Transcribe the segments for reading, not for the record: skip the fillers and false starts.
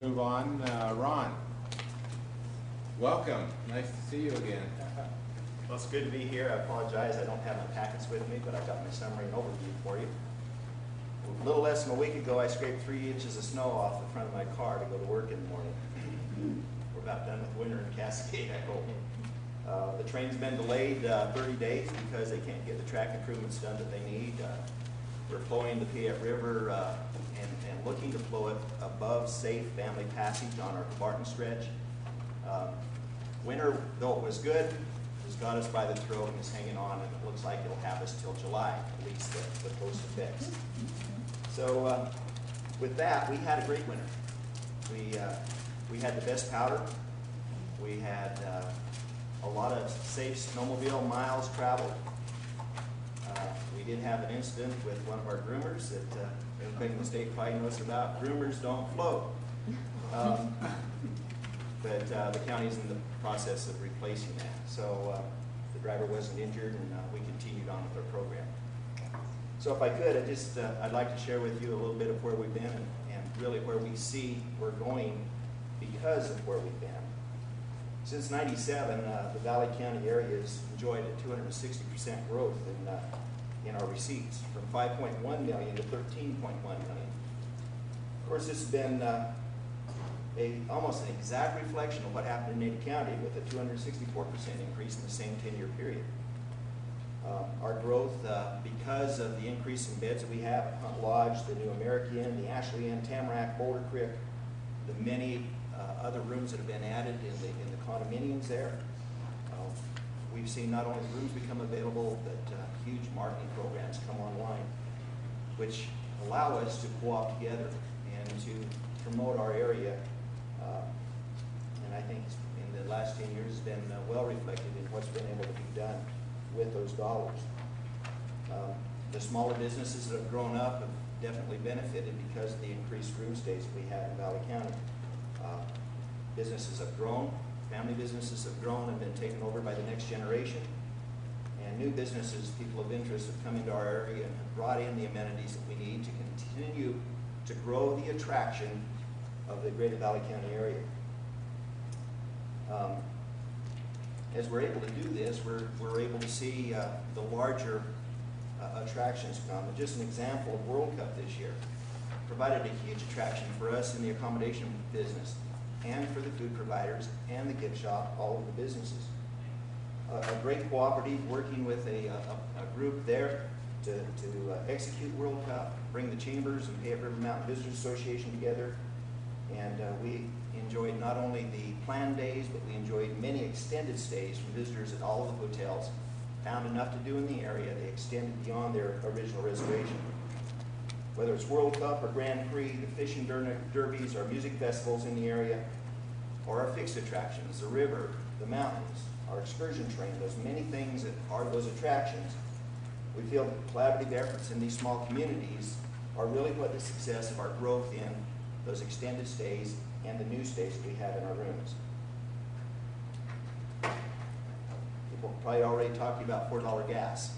Move on, Ron. Welcome. Nice to see you again. Well, it's good to be here. I apologize I don't have my packets with me, but I've got my summary and overview for you. A little less than a week ago, I scraped 3 inches of snow off the front of my car to go to work in the morning. We're about done with winter in Cascade, I hope. The train's been delayed 30 days because they can't get the track improvements done that they need. We're flowing the Payette River and looking to flow it above safe family passage on our Barton stretch. Winter, though it was good, has got us by the throat and is hanging on, and it looks like it'll have us till July, at least the coast to fix. So with that, we had a great winter. We had the best powder. We had a lot of safe snowmobile miles traveled. We did have an incident with one of our groomers that everybody in the state probably knows about. Groomers don't float. But the county's in the process of replacing that. So the driver wasn't injured, and we continued on with our program. So if I could, I'd like to share with you a little bit of where we've been and really where we see we're going because of where we've been. Since '97, the Valley County area has enjoyed a 260% growth in our receipts, from 5.1 million to 13.1 million. Of course, this has been almost an exact reflection of what happened in Ada County, with a 264% increase in the same 10-year period. Our growth, because of the increase in beds that we have at Hunt Lodge, the New American, the Ashley Inn, Tamarack, Boulder Creek, the many other rooms that have been added in the condominiums there. We've seen not only the rooms become available, but huge marketing programs come online, which allow us to co-op together and to promote our area. And I think in the last 10 years has been well reflected in what's been able to be done with those dollars. The smaller businesses that have grown up have definitely benefited because of the increased room stays that we have in Valley County. Businesses have grown, family businesses have grown and been taken over by the next generation. And new businesses, people of interest, have come into our area and have brought in the amenities that we need to continue to grow the attraction of the greater Valley County area. As we're able to do this, we're able to see the larger attractions come. And just an example of World Cup this year provided a huge attraction for us in the accommodation business, and for the food providers and the gift shop, all of the businesses. A great cooperative working with a group there to execute World Cup, bring the Chambers and Payette River Mountain Visitors Association together. And we enjoyed not only the planned days, but we enjoyed many extended stays from visitors at all of the hotels. Found enough to do in the area, they extended beyond their original reservation. Whether it's World Cup or Grand Prix, the fishing derbies, our music festivals in the area, or our fixed attractions, the river, the mountains, our excursion train, those many things that are those attractions, we feel that collaborative efforts in these small communities are really what the success of our growth in those extended stays and the new stays that we have in our rooms. People probably already talked about $4 gas.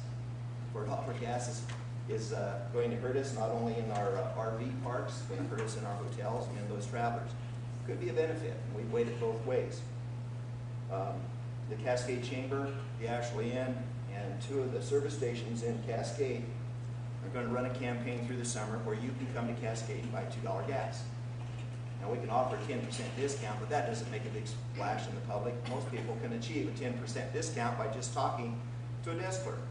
$4 gas is going to hurt us not only in our RV parks, it's going to hurt us in our hotels and in those travelers. Could be a benefit, and we've weighed it both ways. The Cascade Chamber, the Ashley Inn, and 2 of the service stations in Cascade are going to run a campaign through the summer where you can come to Cascade and buy $2 gas. Now we can offer a 10% discount, but that doesn't make a big splash in the public. Most people can achieve a 10% discount by just talking to a desk clerk.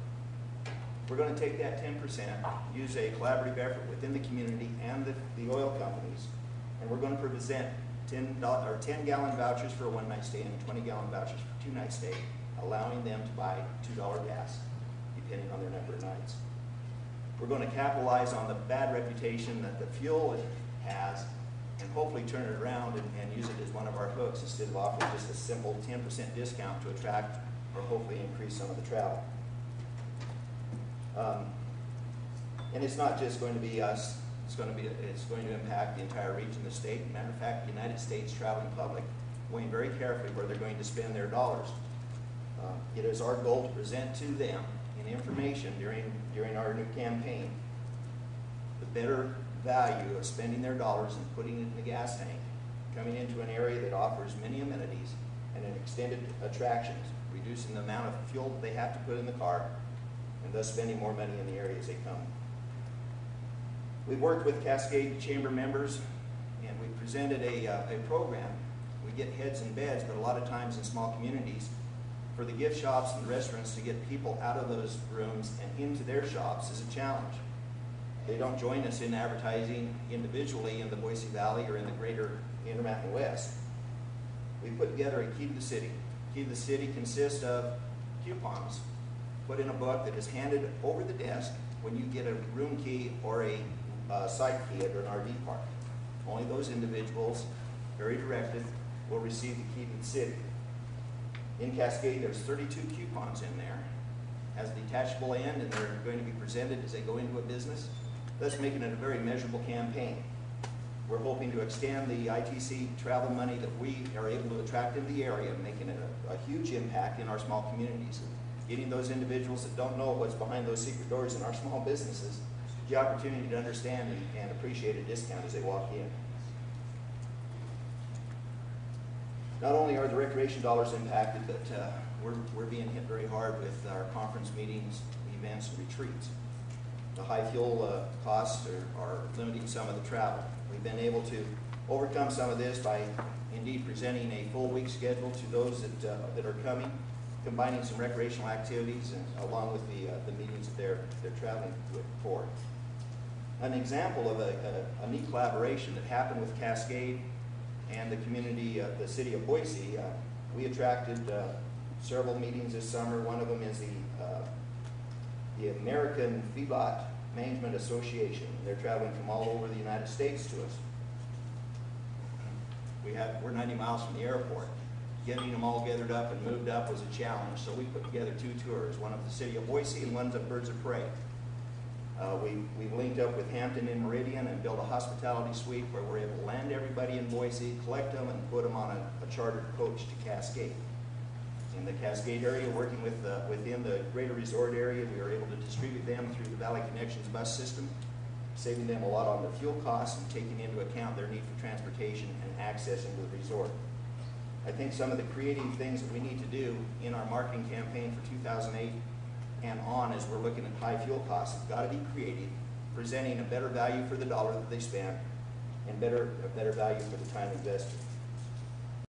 We're going to take that 10%, use a collaborative effort within the community and the oil companies, and we're going to present 10-gallon vouchers for a one-night stay and 20-gallon vouchers for a two-night stay, allowing them to buy $2 gas, depending on their number of nights. We're going to capitalize on the bad reputation that the fuel has and hopefully turn it around and use it as one of our hooks instead of offering just a simple 10% discount to attract or hopefully increase some of the travel. And it's not just going to be us. It's going to impact the entire region, the state. As a matter of fact, the United States traveling public, weighing very carefully where they're going to spend their dollars. It is our goal to present to them in information during our new campaign the better value of spending their dollars and putting it in the gas tank coming into an area that offers many amenities and an extended attractions, reducing the amount of fuel that they have to put in the car, and thus spending more money in the area as they come. We've worked with Cascade Chamber members, and we presented a program. We get heads in beds, but a lot of times in small communities, for the gift shops and restaurants to get people out of those rooms and into their shops is a challenge. They don't join us in advertising individually in the Boise Valley or in the greater Intermountain West. We put together a key to the city. Key to the city consists of coupons put in a book that is handed over the desk when you get a room key or a site key at an RV park. Only those individuals, very directed, will receive the key to the city. In Cascade, there's 32 coupons in there. Has a detachable end, and they're going to be presented as they go into a business, thus making it a very measurable campaign. We're hoping to extend the ITC travel money that we are able to attract into the area, making it a huge impact in our small communities, getting those individuals that don't know what's behind those secret doors in our small businesses the opportunity to understand and appreciate a discount as they walk in. Not only are the recreation dollars impacted, but we're being hit very hard with our conference meetings, events, and retreats. The high fuel costs are limiting some of the travel. We've been able to overcome some of this by indeed presenting a full week schedule to those that are coming, combining some recreational activities and along with the meetings that they're traveling for. An example of a neat collaboration that happened with Cascade and the community, the city of Boise, we attracted several meetings this summer. One of them is the American Feedlot Management Association. They're traveling from all over the United States to us. We're 90 miles from the airport. Getting them all gathered up and moved up was a challenge, so we put together 2 tours, one of the city of Boise and one's of Birds of Prey. We've linked up with Hampton and Meridian and built a hospitality suite where we're able to land everybody in Boise, collect them, and put them on a chartered coach to Cascade. In the Cascade area, working within the greater resort area, we were able to distribute them through the Valley Connections bus system, saving them a lot on their fuel costs and taking into account their need for transportation and access into the resort. I think some of the creative things that we need to do in our marketing campaign for 2008 and on as we're looking at high fuel costs have got to be creative, presenting a better value for the dollar that they spend and a better value for the time invested.